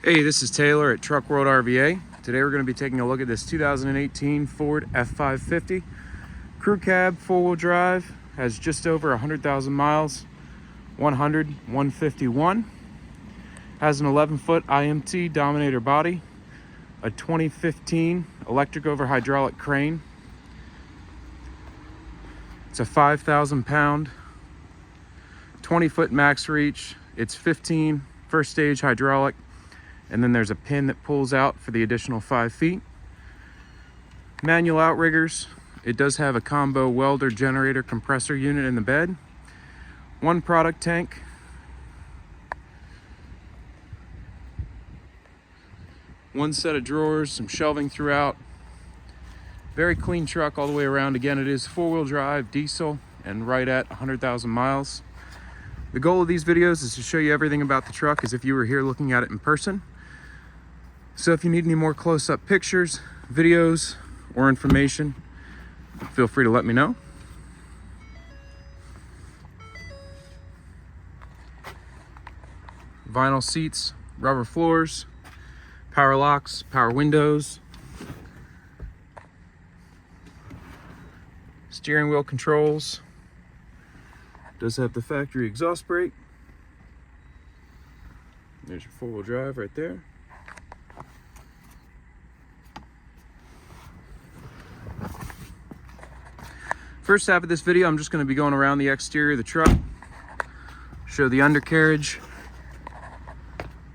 Hey, this is Taylor at Truck World RVA. Today we're going to be taking a look at this 2018 Ford F-550. Crew cab, four-wheel drive, has just over 100,000 miles, 151. Has an 11-foot IMT Dominator body, a 2015 electric over hydraulic crane. It's a 5,000-pound, 20-foot max reach. It's 15 first stage hydraulic. And then there's a pin that pulls out for the additional 5 feet. Manual outriggers. It does have a combo welder generator compressor unit in the bed. One product tank. One set of drawers, some shelving throughout. Very clean truck all the way around. Again, it is four-wheel drive, diesel, and right at 100,000 miles. The goal of these videos is to show you everything about the truck as if you were here looking at it in person. So if you need any more close-up pictures, videos, or information, feel free to let me know. Vinyl seats, rubber floors, power locks, power windows, steering wheel controls. Does have the factory exhaust brake. There's your four-wheel drive right there. First half of this video, I'm just going to be going around the exterior of the truck, show the undercarriage.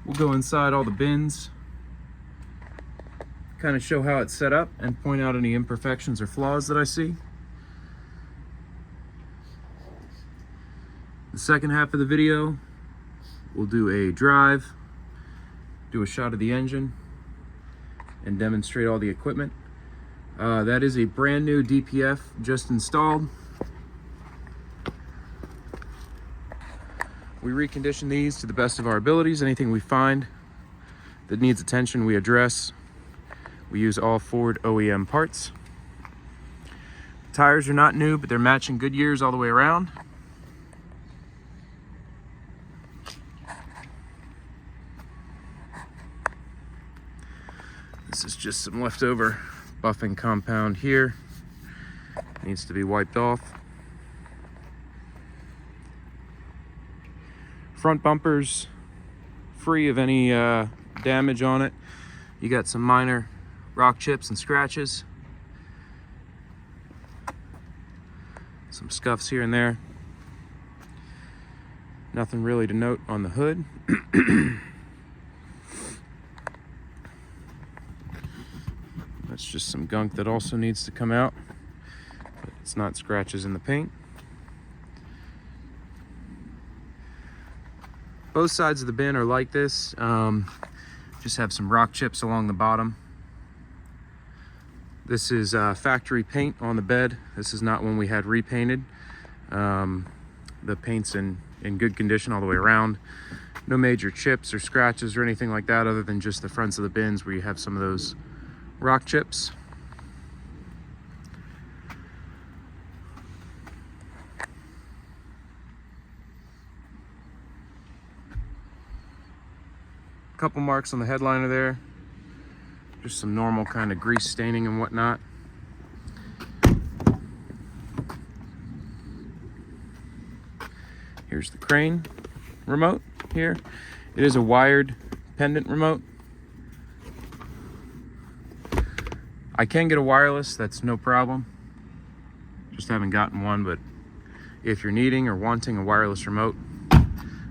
We'll go inside all the bins, kind of show how it's set up and point out any imperfections or flaws that I see. The second half of the video, we'll do a drive, do a shot of the engine, and demonstrate all the equipment. That is a brand new DPF just installed. We recondition these to the best of our abilities. Anything we find that needs attention, we address. We use all Ford OEM parts. Tires are not new, but they're matching Goodyears all the way around. This is just some leftover buffing compound here. Needs to be wiped off. Front bumper's free of any damage on it. You got some minor rock chips and scratches. Some scuffs here and there. Nothing really to note on the hood. That's just some gunk that also needs to come out, but it's not scratches in the paint. Both sides of the bin are like this. Just have some rock chips along the bottom. This is factory paint on the bed. This is not one we had repainted. The paint's in good condition all the way around. No major chips or scratches or anything like that, other than just the fronts of the bins where you have some of those rock chips. Couple marks on the headliner there. Just some normal kind of grease staining and whatnot. Here's the crane remote here. It is a wired pendant remote. I can get a wireless, that's no problem. Just haven't gotten one, but if you're needing or wanting a wireless remote,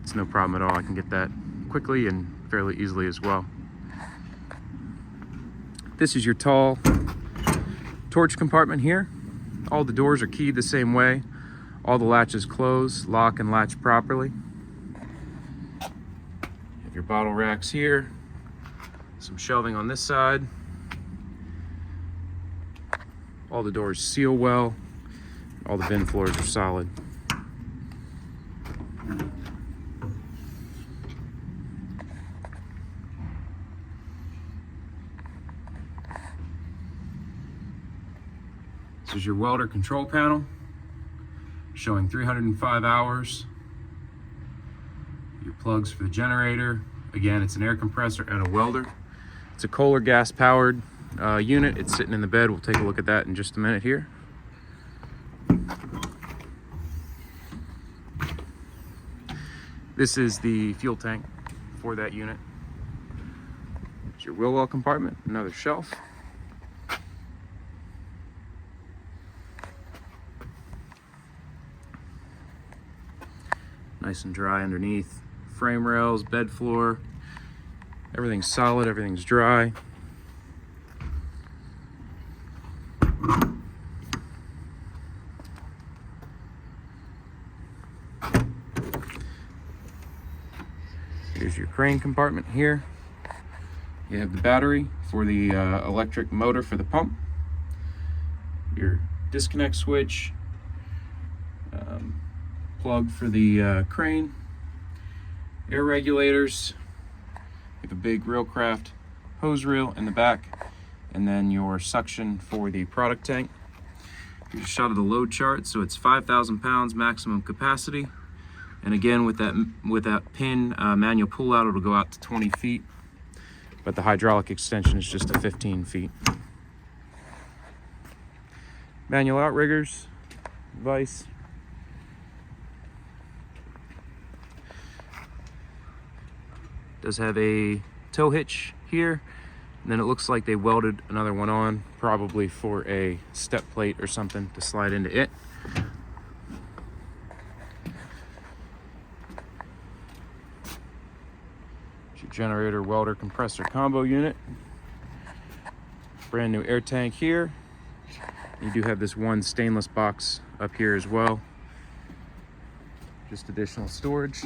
it's no problem at all. I can get that quickly and fairly easily as well. This is your tall torch compartment here. All the doors are keyed the same way. All the latches close, lock and latch properly. You have your bottle racks here. Some shelving on this side. All the doors seal well. All the bin floors are solid. This is your welder control panel, showing 305 hours. Your plugs for the generator, Again, it's an air compressor and a welder. It's a Kohler gas powered unit. It's sitting in the bed. We'll take a look at that in just a minute here. This is the fuel tank for that unit. It's your wheel well compartment, another shelf. Nice and dry underneath. Frame rails, bed floor, everything's solid, everything's dry. Here's your crane compartment here. You have the battery for the electric motor for the pump, your disconnect switch, plug for the crane, air regulators. You have a big Railcraft hose reel in the back, and then your suction for the product tank. Here's a shot of the load chart. So it's 5,000 pounds maximum capacity, and again with that pin manual pull out, it'll go out to 20 feet, but the hydraulic extension is just to 15 feet. Manual outriggers, vise. Does have a tow hitch here, and then it looks like they welded another one on, probably for a step plate or something to slide into it. It's your generator welder compressor combo unit. Brand new air tank here. You do have this one stainless box up here as well, just additional storage.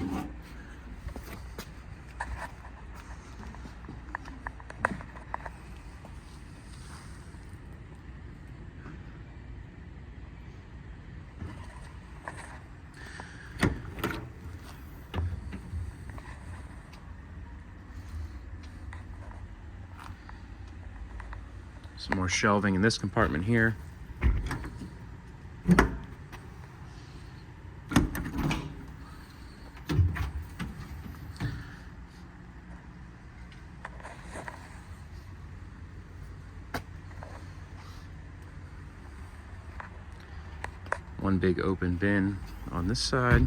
Some more shelving in this compartment here. One big open bin on this side.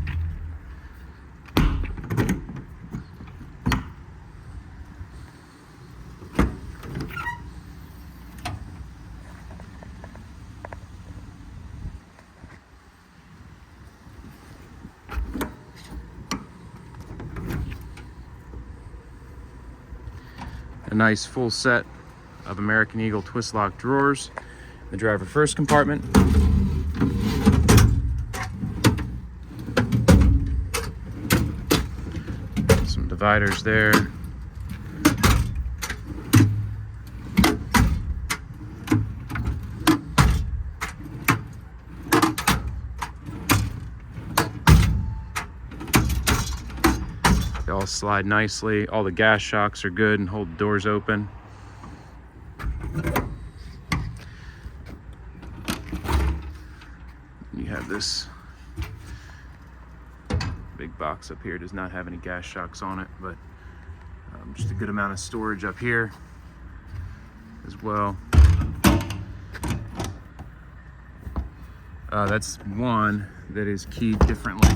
A nice full set of American Eagle twist lock drawers. The driver first compartment. Some dividers there. They all slide nicely. All the gas shocks are good and hold the doors open. You have this big box up here. Does not have any gas shocks on it, but just a good amount of storage up here as well. That's one that is keyed differently.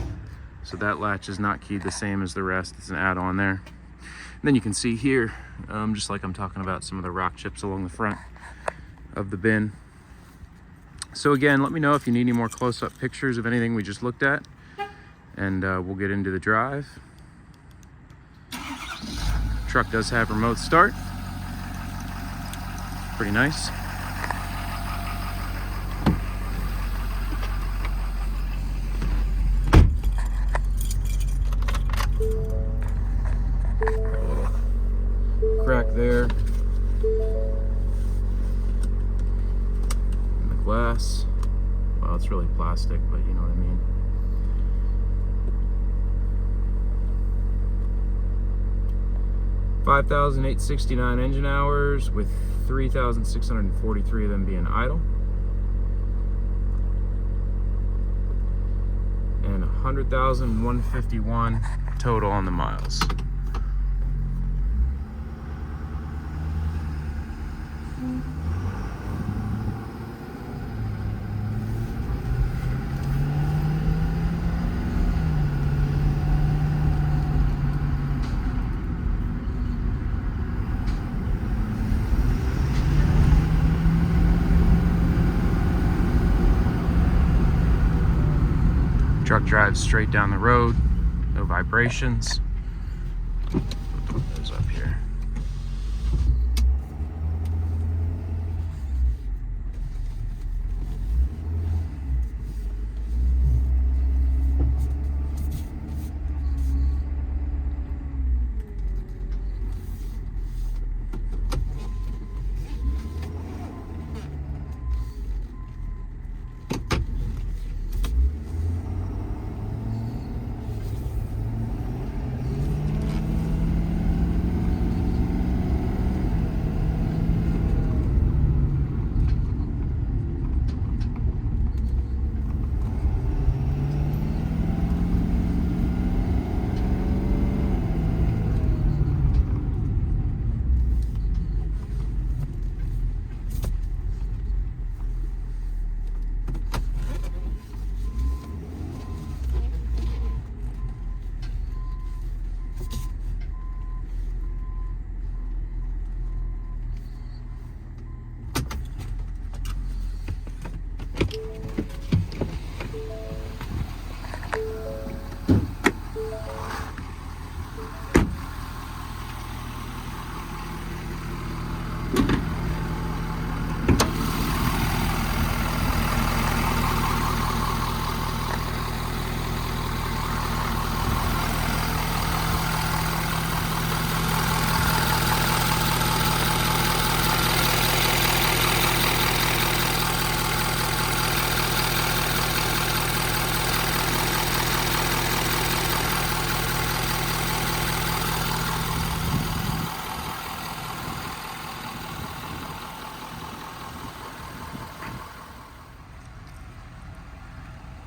So that latch is not keyed the same as the rest. It's an add-on there. And then you can see here, just like I'm talking about, some of the rock chips along the front of the bin. So again, let me know if you need any more close-up pictures of anything we just looked at, and we'll get into the drive. Truck does have remote start. Pretty nice. Crack there in the glass. Well, it's really plastic, but you know what I mean. $5,869 engine hours, with 3,643 of them being idle, and 100,151 total on the miles. Drives straight down the road, no vibrations. Put those up here.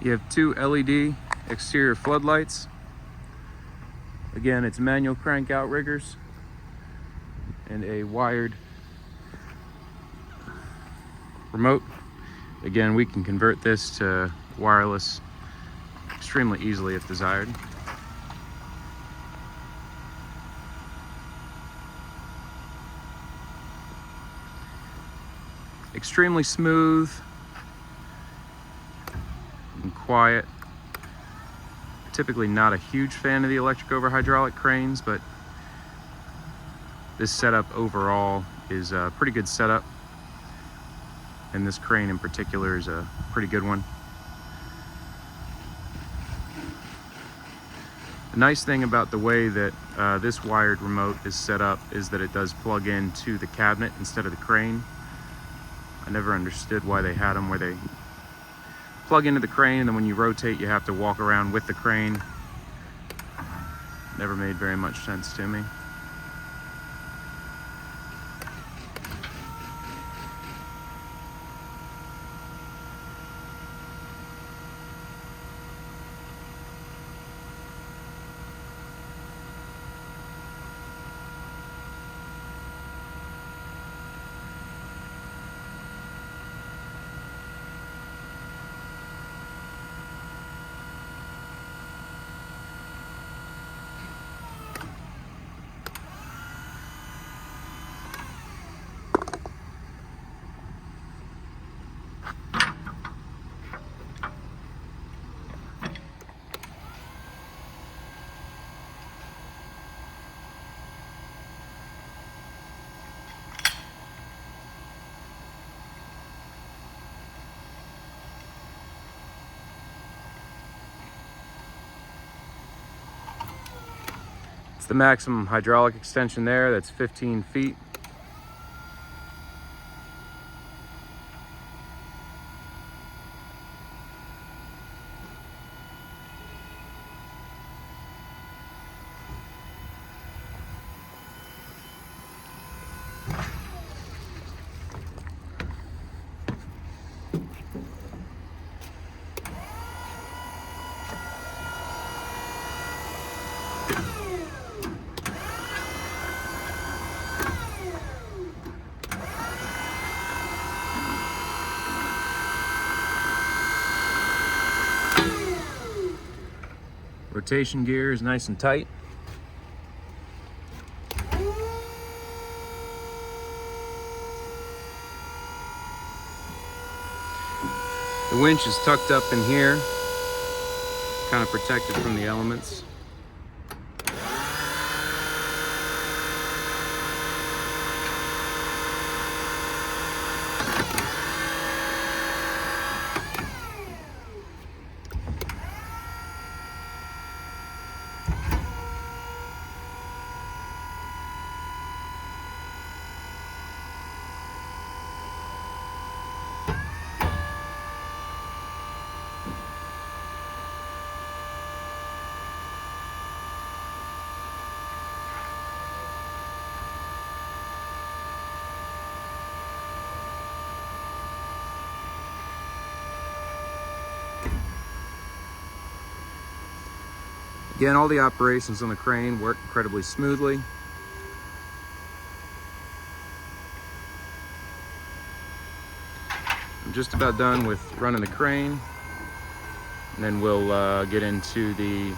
You have two LED exterior floodlights. Again, it's manual crank outriggers and a wired remote. Again, we can convert this to wireless extremely easily if desired. Extremely smooth and quiet. Typically not a huge fan of the electric over hydraulic cranes, but this setup overall is a pretty good setup, and this crane in particular is a pretty good one. The nice thing about the way that this wired remote is set up is that it does plug into the cabinet instead of the crane. I never understood why they had them where they plug into the crane and then when you rotate you have to walk around with the crane. Never made very much sense to me. It's the maximum hydraulic extension there, that's 15 feet. Rotation gear is nice and tight. The winch is tucked up in here. kind of protected from the elements. Again, all the operations on the crane work incredibly smoothly. I'm just about done with running the crane, and then we'll get into the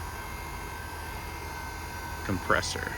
compressor.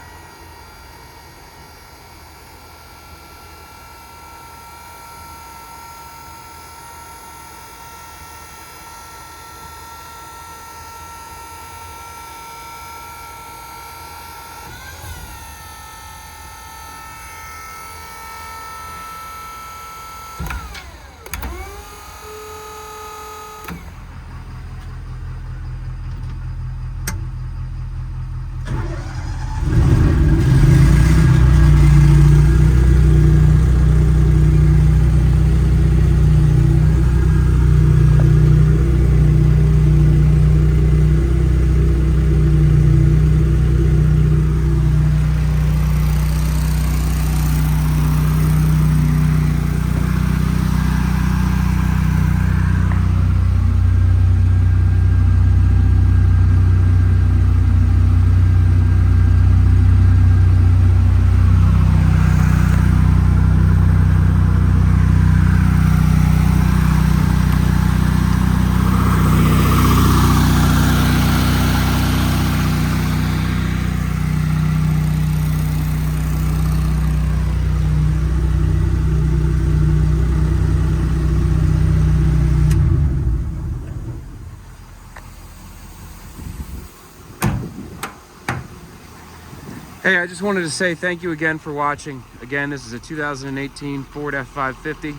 Hey, I just wanted to say thank you again for watching. Again, this is a 2018 Ford F-550,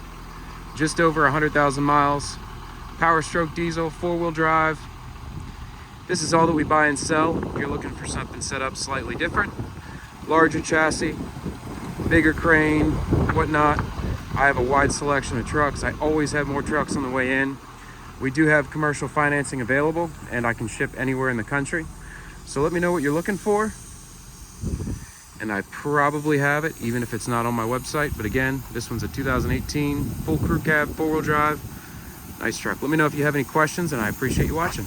just over 100,000 miles, powerstroke diesel, 4-wheel drive. This is all that we buy and sell. If you're looking for something set up slightly different, larger chassis, bigger crane, whatnot, I have a wide selection of trucks. I always have more trucks on the way in. We do have commercial financing available, and I can ship anywhere in the country. So let me know what you're looking for, and I probably have it, even if it's not on my website. But again, this one's a 2018 full crew cab, 4-wheel drive, nice truck. Let me know if you have any questions, and I appreciate you watching.